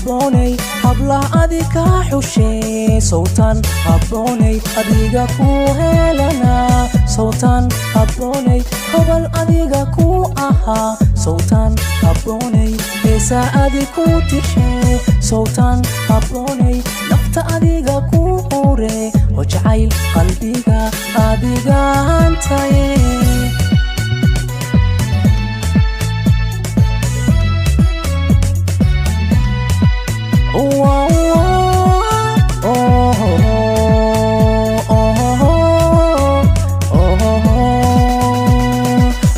habboonay habla adika xushay sawtan habboonay adiga ku helana sawtan habboonay hobal adiga ku aha sawtan habboonay heesa adiku tishay sawtan habboonay nafta adiga ku ore wajacayl qalbiga adiga hantaye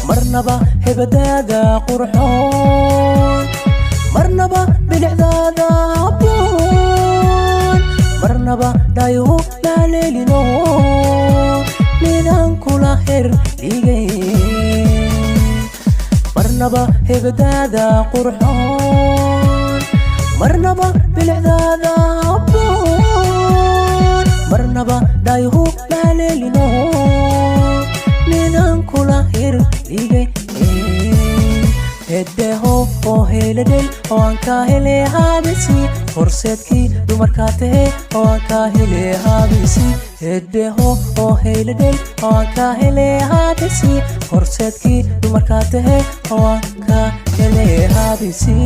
marnaba hebadaada qurxoon marnaba bilicdaada habboon marnaba dhayo laleelino midaan kula herdhigay marnaba hebadaada qurxoon marnaba bilicdaada habboon marnaba dhayo laleelino midaan kula herdhigay heddeho oo heeladhay oo aan ka helay habisi horseedkii dumarkaa tahe oo aan ka helay habisi heddeho oo heeladhay oo aan ka helay habisi horseedkii dumarkaa tahe oo aan ka helay habisi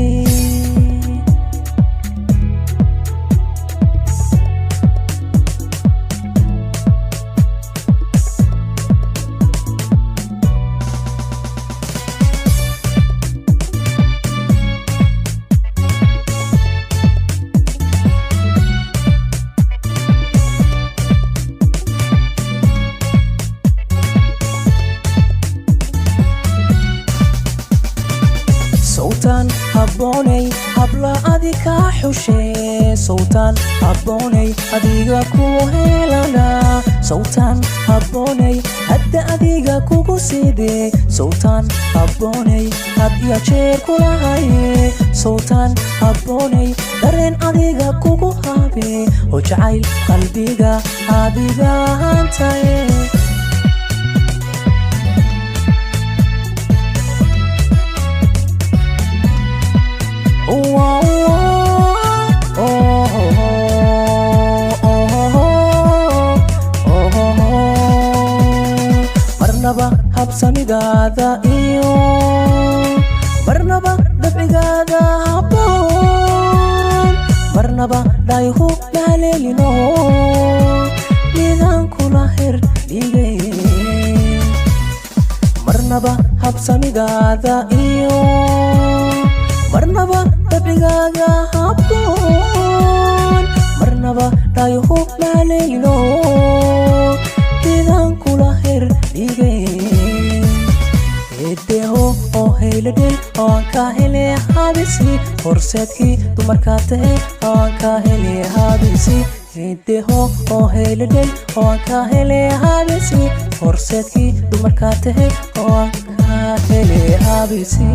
sawtan habboonay habla adika xushay sawtan habboonay adiga ku helana sawtan habboonay hadda adiga kugu sidee sawtan habboonay had iyo jeer kula haye sawtan habboonay dareen adiga kugu habe oo jacayl qalbiga adiga hantaye marnaba habsamidaada iyo marnaba dabcigaada habboon marnaba dhayhu laleelino midaan kula herdhigay marnaba habsamidaada iyo marnaba dabcigaada habboon marnaba dhayhu laleelino midaan kula herdhigay heddeho oo heeladhay oo aan ka helay habisi horseedkii dumarkaa tahe oo aan ka helay habisi heddeho oo heeladhay oo aan ka helay habisi horseedkii dumarkaa tahe oo aan ka helay habisi